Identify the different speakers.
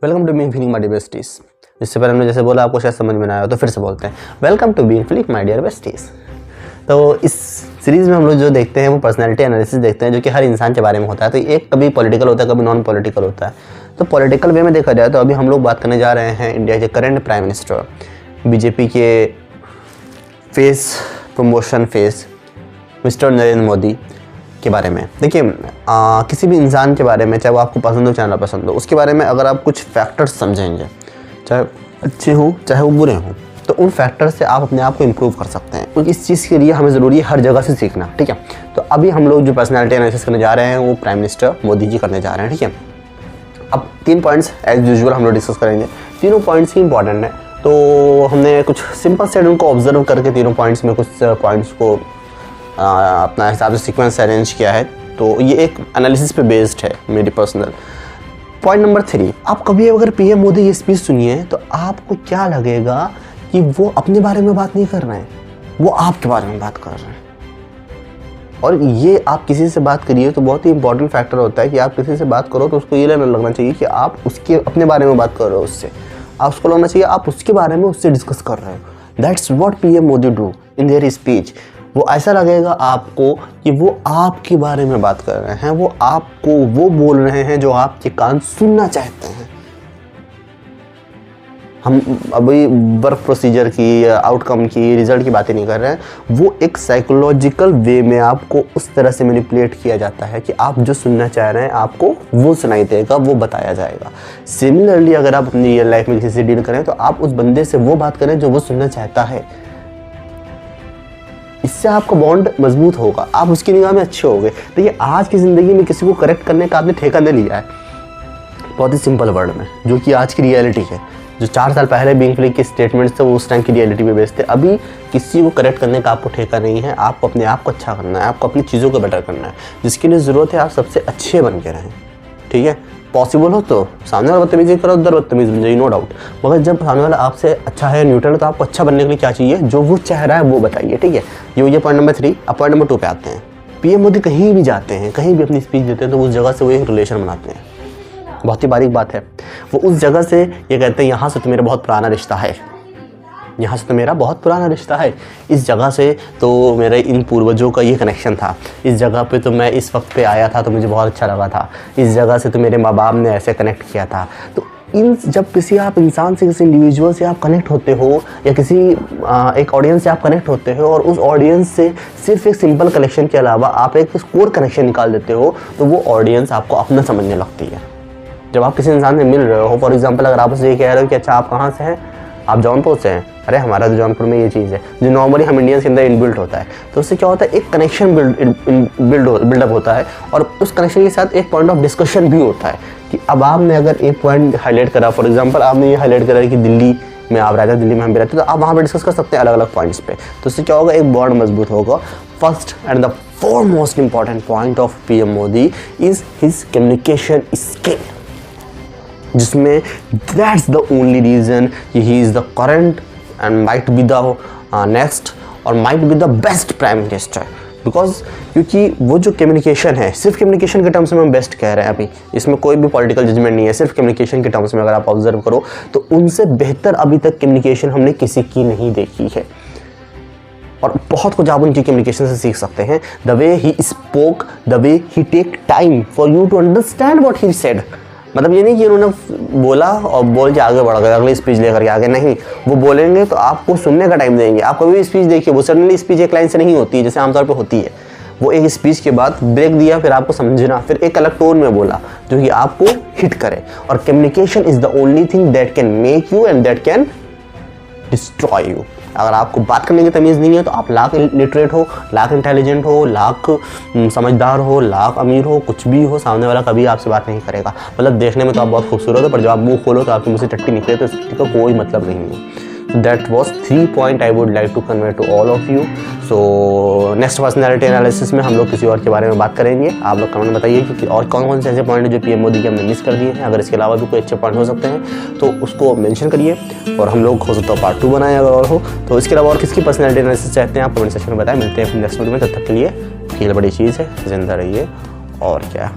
Speaker 1: Welcome to being feeling my dear besties. इससे पहले हमने जैसे बोला आपको शायद समझ में ना आया तो फिर से बोलते हैं, welcome to being feeling my dear besties. तो इस सीरीज़ में हम लोग जो देखते हैं वो पर्सनैलिटी एनालिसिस देखते हैं, जो कि हर इंसान के बारे में होता है। तो एक कभी पॉलिटिकल होता है, कभी नॉन पॉलिटिकल होता है। तो पॉलिटिकल वे में देखा जाए तो अभी हम लोग बात करने जा रहे हैं इंडिया के करंट प्राइम मिनिस्टर, बीजेपी के face promotion face mister Narendra Modi के बारे में। देखिए किसी भी इंसान के बारे में, चाहे वो आपको पसंद हो चाहे ना पसंद हो, उसके बारे में अगर आप कुछ फैक्टर्स समझेंगे, चाहे अच्छे हो चाहे वो बुरे हों, तो उन फैक्टर से आप अपने आप को इम्प्रूव कर सकते हैं। क्योंकि इस चीज़ के लिए हमें ज़रूरी है हर जगह से सीखना, ठीक है। तो अभी हम लोग जो पर्सनैलिटी एनालिसिस करने जा रहे हैं वो प्राइम मिनिस्टर मोदी जी करने जा रहे हैं, ठीक है। अब 3 पॉइंट्स एज यूजुअल हम लोग डिस्कस करेंगे। तीनों पॉइंट्स ही इंपॉर्टेंट है, तो हमने कुछ सिंपल सेट उनको ऑब्जर्व करके तीनों पॉइंट्स में कुछ पॉइंट्स को अपना हिसाब से सीक्वेंस अरेंज किया है। तो ये एक एनालिसिस पे बेस्ड है मेरी पर्सनल। पॉइंट नंबर 3, आप कभी अगर पीएम मोदी की स्पीच सुनिए तो आपको क्या लगेगा कि वो अपने बारे में बात नहीं कर रहे हैं, वो आपके बारे में बात कर रहे हैं। और ये आप किसी से बात करिए तो बहुत ही इंपॉर्टेंट फैक्टर होता है कि आप किसी से बात करो तो उसको ये लगना चाहिए कि आप उसके अपने बारे में बात कर रहे हो उससे, आप उसको लगना चाहिए आप उसके बारे में उससे डिस्कस कर रहे हो। That's what PM Modi do in their speech. वो ऐसा लगेगा आपको कि वो आपके बारे में बात कर रहे हैं, वो आपको वो बोल रहे हैं जो आपके कान सुनना चाहते हैं। हम अभी वर्क प्रोसीजर की, आउटकम की, रिजल्ट की बातें नहीं कर रहे हैं। वो एक साइकोलॉजिकल वे में आपको उस तरह से मैनिपुलेट किया जाता है कि आप जो सुनना चाह रहे हैं आपको वो सुनाई देगा, वो बताया जाएगा। सिमिलरली अगर आप अपनी रियल लाइफ में किसी से डील करें तो आप उस बंदे से वो बात करें जो वो सुनना चाहता है। इससे आपका बॉन्ड मजबूत होगा, आप उसकी निगाह में अच्छे होंगे। देखिए आज की ज़िंदगी में किसी को करेक्ट करने का आपने ठेका नहीं लिया है, बहुत ही सिंपल वर्ड में, जो कि आज की रियलिटी है। जो 4 साल पहले बीइंग फीलिंग के स्टेटमेंट्स थे वो उस टाइम की रियलिटी पे बेस्ड थे। अभी किसी को करेक्ट करने का आपको ठेका नहीं है, आपको अपने आप को अच्छा करना है, आपको अपनी चीज़ों को बेटर करना है। जिसके लिए ज़रूरत है आप सबसे अच्छे बन के रहें, ठीक है। पॉसिबल हो तो सामने वाला बदतमीजी करो, उधर बदतमीजी बन जाइए, नो डाउट। मगर जब सामने वाला आपसे अच्छा है, न्यूट्रल है, तो आपको अच्छा बनने के लिए क्या चाहिए, जो वो चाह रहा है वो बताइए, ठीक है। ये हो गया पॉइंट नंबर 3। अब पॉइंट नंबर 2 पे आते हैं। पीएम मोदी कहीं भी जाते हैं, कहीं भी अपनी स्पीच देते हैं तो उस जगह से वो एक रिलेशन बनाते हैं। बहुत ही बारीक बात है। वो उस जगह से ये कहते हैं यहाँ से तो मेरा बहुत पुराना रिश्ता है, यहाँ से तो मेरा बहुत पुराना रिश्ता है, इस जगह से तो मेरे इन पूर्वजों का ये कनेक्शन था, इस जगह पे तो मैं इस वक्त पे आया था तो मुझे बहुत अच्छा लगा था, इस जगह से तो मेरे माँ बाप ने ऐसे कनेक्ट किया था। तो इन जब किसी आप इंसान से, किसी इंडिविजुअल से आप कनेक्ट होते हो या किसी एक ऑडियंस से आप कनेक्ट होते हो और उस ऑडियंस से सिर्फ एक सिंपल कनेक्शन के अलावा आप एक कोर कनेक्शन निकाल देते हो, तो वो ऑडियंस आपको अपना समझने लगती है। जब आप किसी इंसान से मिल रहे हो, फॉर एग्जाम्पल अगर आप उससे ये कह रहे हो कि अच्छा आप कहाँ से हैं, आप जौनपुर से हैं, अरे हमारा तो जौनपुर में ये चीज़ है, जो नॉर्मली हम इंडियंस के अंदर इनबिल्ट होता है। तो उससे क्या होता है, एक कनेक्शन बिल्डअप होता है और उस कनेक्शन के साथ एक पॉइंट ऑफ डिस्कशन भी होता है कि अब आपने अगर एक पॉइंट हाईलाइट करा, फॉर एग्जांपल आपने ये हाईलाइट करा कि दिल्ली में आप रहते हैं, दिल्ली में हम भी रहते हैं, तो आप वहाँ पर डिस्कस कर सकते हैं अलग अलग पॉइंट्स पे। तो उससे क्या होगा, एक बॉन्ड मजबूत होगा। First and the foremost important point of PM Modi is his communication skill, जिसमें that's the only reason he is the current and might be the next or might be the best prime minister. Because क्योंकि वो जो communication है, सिर्फ communication के terms में हम best कह रहे हैं, अभी इसमें कोई भी पॉलिटिकल जजमेंट नहीं है, सिर्फ कम्युनिकेशन के टर्म्स में अगर आप ऑब्जर्व करो तो उनसे बेहतर अभी तक कम्युनिकेशन हमने किसी की नहीं देखी है। और बहुत कुछ आप उनकी कम्युनिकेशन से सीख सकते हैं। The way he spoke, the way he take time for you to understand what he said. मतलब ये नहीं कि उन्होंने बोला और बोल के आगे बढ़ गए, अगली स्पीच लेकर के आगे, नहीं, वो बोलेंगे तो आपको सुनने का टाइम देंगे। आप कभी भी स्पीच देखिए, वो सडनली स्पीच एक लाइन से नहीं होती है जैसे आमतौर पे होती है। वो एक स्पीच के बाद ब्रेक दिया, फिर आपको समझना, फिर एक अलग टोन में बोला जो कि आपको हिट करे। और communication is the only thing that can make you and that can destroy you. अगर आपको बात करने की तमीज़ नहीं है तो आप लाख लिटरेट हो, लाख इंटेलिजेंट हो, लाख समझदार हो, लाख अमीर हो, कुछ भी हो, सामने वाला कभी आपसे बात नहीं करेगा। मतलब देखने में तो आप बहुत खूबसूरत हो, पर जब आप मुंह खोलो तो आपकी मुँह से टट्टी निकले तो इसका कोई मतलब नहीं है। That was 3 points I would like to convey to all of you. So next personality analysis में हम लोग किसी और के बारे में बात करेंगे। आप लोग कमेंट में बताइए कि और कौन कौन से ऐसे पॉइंट है जो पीएम मोदी के हमने मिस कर दिए हैं। अगर इसके अलावा भी कोई अच्छे पॉइंट हो सकते हैं तो उसको मेंशन करिए और हम लोग हो सकता है पार्ट 2 बनाएं अगर और हो तो। इसके अलावा और किसकी पर्सनैलिटी एनालिसिस चाहते हैं आप कमेंट सेक्शन में बताएं। मिलते हैं नेक्स्ट वीडियो में, तब तक के लिए फील बड़ी चीज़ है, जिंदा रहिए और क्या।